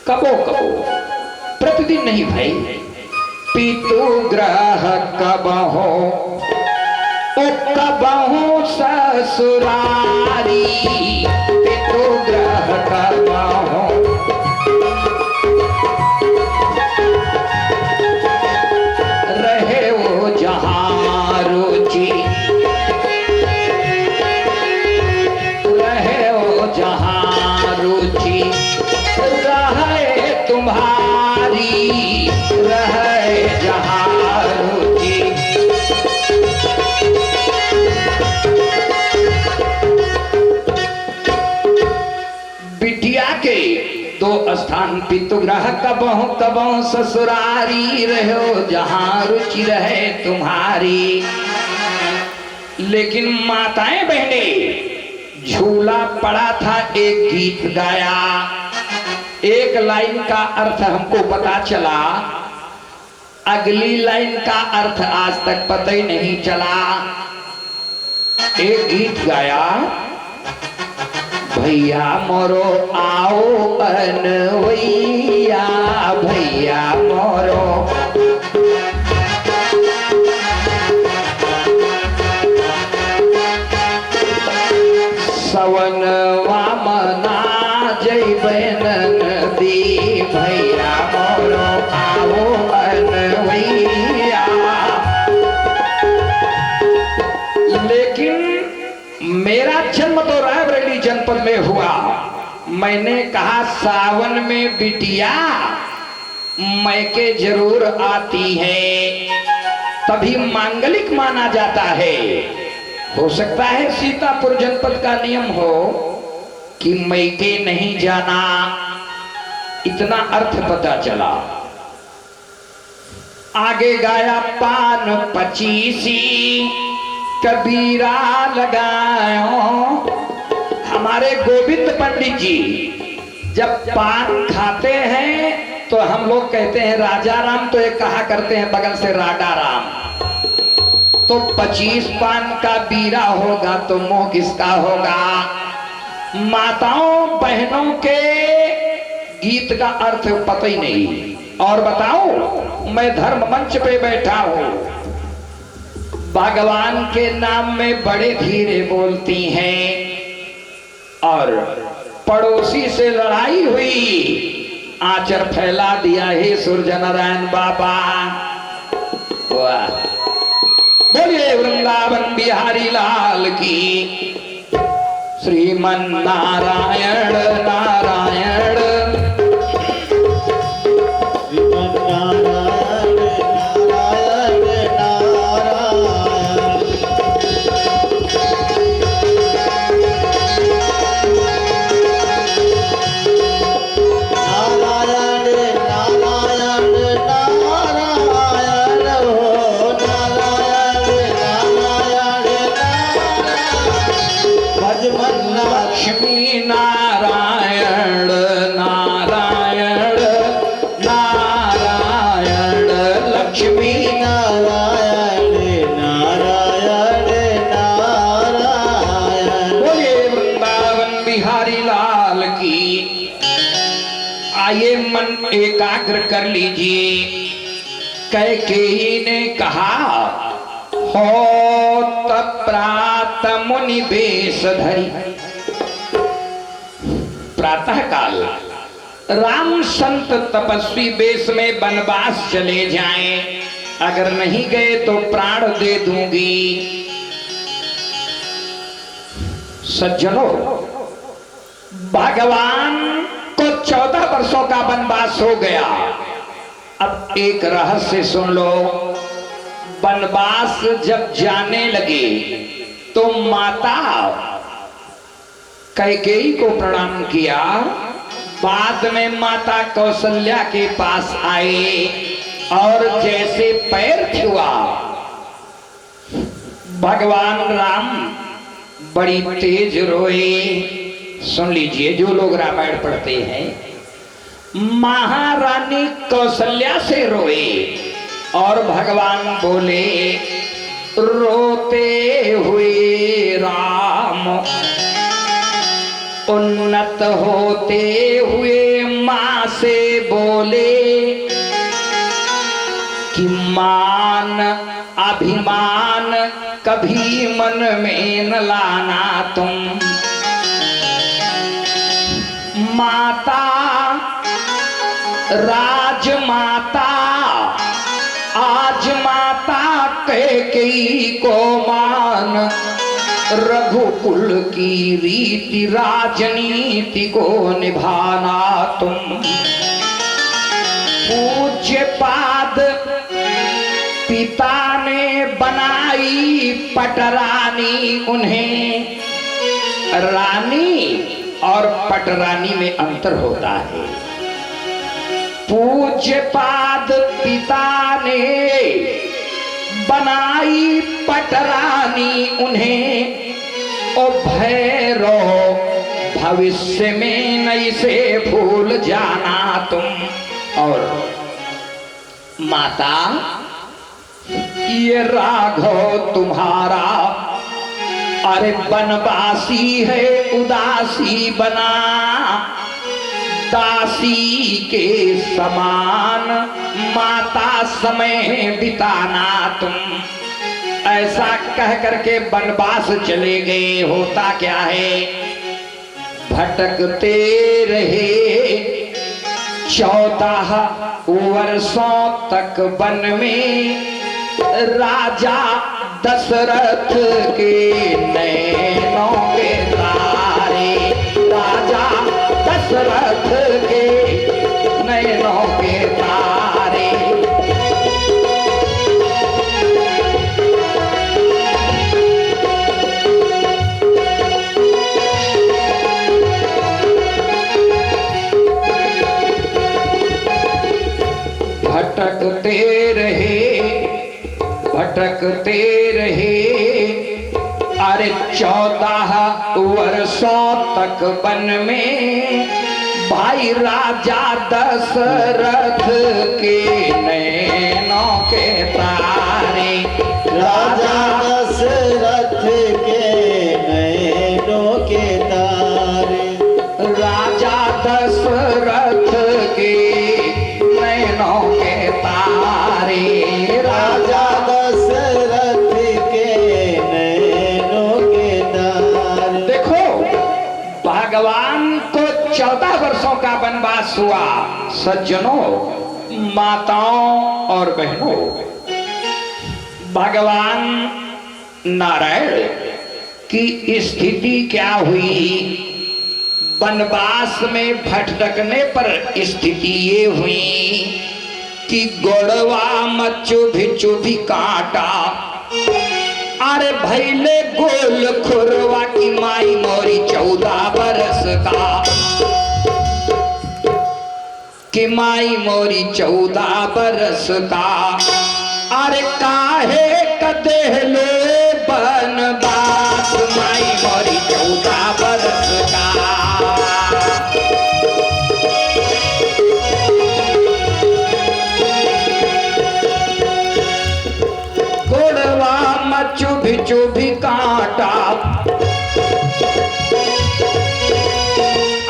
कबो कबो, प्रतिदिन नहीं भाई। पितु ग्रह कबहो ओ कबहू ससुरारी, पितु ग्रह कबहो रहे वो जहाँ रुचि, रहे वो जहाँ रुचि, रहे तुम्हारी, रहे जहाँ रुचि। बिटिया के दो स्थान, पितुग्रह कबहू कबहू ससुरारी, रहो जहाँ रुचि रहे तुम्हारी। लेकिन माताएं बहने, झूला पड़ा था, एक गीत गाया, एक लाइन का अर्थ हमको पता चला, अगली लाइन का अर्थ आज तक पता ही नहीं चला। एक गीत गाया, भैया मोरो आओ अनवैया, भैया मोरो सवन वामना जय बैनन दी, भैया मोरो आओ अनवैया। लेकिन मेरा जन्म तो रायबरेली जनपद में हुआ। मैंने कहा सावन में बिटिया मैके जरूर आती है, तभी मांगलिक माना जाता है। हो सकता है सीतापुर जनपद का नियम हो कि मैके नहीं जाना, इतना अर्थ पता चला। आगे गाया, पान पचीसी कबीरा लगायो। हमारे गोविंद पंडित जी जब पान खाते हैं तो हम लोग कहते हैं राजा राम, तो ये कहा करते हैं बगल से राडा राम। तो 25 पान का बीरा होगा तो मुंह किसका होगा? माताओं बहनों के गीत का अर्थ पता ही नहीं। और बताओ, मैं धर्म मंच पे बैठा हूं, भगवान के नाम में बड़े धीरे बोलती हैं, और पड़ोसी से लड़ाई हुई, आंचर फैला दिया, हे सूर्य नारायण बाबा। वाह, बोलिए वृंदावन बिहारी लाल की। श्रीमन नारायण नारायण, श्रीमन नारायण नारायण नारायण। लक्ष्मी नारायण नारायण नारायण, लक्ष्मी नारायण नारायण नारायण। बोलिए वृंदावन बिहारी लाल की। आइए मन एकाग्र कर लीजिए। कैकेयी ने कहा, हो प्रात मुनि बेश धरी। प्रातः काल राम संत तपस्वी बेश में वनवास चले जाएं, अगर नहीं गए तो प्राण दे दूंगी। सज्जनों, भगवान को 14 वर्षों का वनवास हो गया। अब एक रहस्य सुन लो। वनवास जब जाने लगे तो माता कैकेयी को प्रणाम किया। बाद में माता कौशल्या के पास आए और जैसे पैर छुआ, भगवान राम बड़ी तेज रोए। सुन लीजिए, जो लोग रामायण पढ़ते हैं, महारानी कौशल्या से रोए और भगवान बोले, रोते हुए राम उन्नत होते हुए मां से बोले कि मान अभिमान कभी मन में न लाना तुम। माता राजमाता आज माता कैकेयी को मान, रघुकुल की रीति राजनीति को निभाना तुम। पूज्य पाद पिता ने बनाई पटरानी उन्हें। रानी और पटरानी में अंतर होता है। पूज्य पाद पिता ने बनाई पटरानी उन्हें, ओ भैरव भविष्य में नहीं से भूल जाना तुम। और माता ये राघव तुम्हारा अरे बनवासी है उदासी बना, दासी के समान माता समय बिताना तुम। ऐसा कह करके बनवास चले गए। होता क्या है, भटकते रहे 14 वर्षों तक वन में। राजा दशरथ के नैनों के तारे, राजा दशरथ के नैनों के तारे। भटकते रहे भटकते रहे अरे 14 वर्षों तक वन में। भाई राजा दशरथ के नैनों के तारे, राजा दशरथ के नैनों के तारे, राजा दशरथ के नैनों के तारे, राजा दशरथ के नैनों के तारे। देखो भगवान को 14 वर्षों का वनवास हुआ। सज्जनों, माताओं और बहनों, भगवान नारायण की स्थिति क्या हुई? वनवास में भटकने पर स्थिति ये हुई कि गोड़वा में चुभी काटा। अरे भैले गोल खुरवा की माई मोरी 14 बरस का, कि माई मोरी 14 बरस का। अरे काहे कदे लो बनवास, माई मोरी 14 बरस का। चुभी चुभी काटा।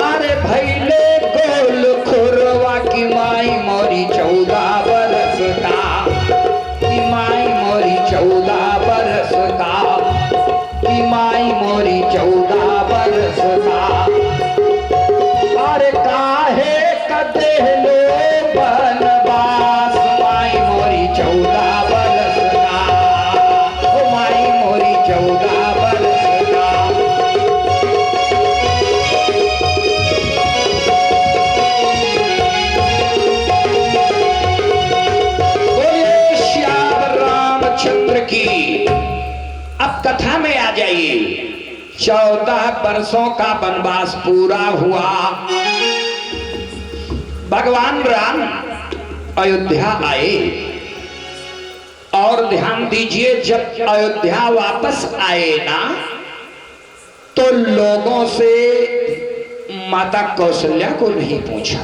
अरे भैले गोल खुरवा की माई मोरी 14 बरस का, की माई मोरी 14 बरस का, की माई मोरी 14 बरस का। अरे काहे कदे लो बनवास, माई मोरी 14 बरस का, ओ माई मोरी 14 बरस का। बोलिए श्याम रामचंद्र की। अब कथा में आ जाइए। 14 वर्षों का वनवास पूरा हुआ। भगवान राम अयोध्या आए और ध्यान दीजिए, जब अयोध्या वापस आए ना तो लोगों से माता कौशल्या को नहीं पूछा,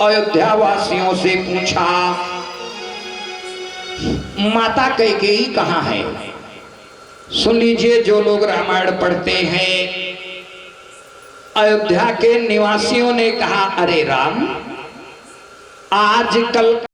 अयोध्या वासियों से पूछा माता कैकेयी कहाँ है। सुन लीजिए, जो लोग रामायण पढ़ते हैं अयोध्या के निवासियों ने कहा, अरे राम, आजकल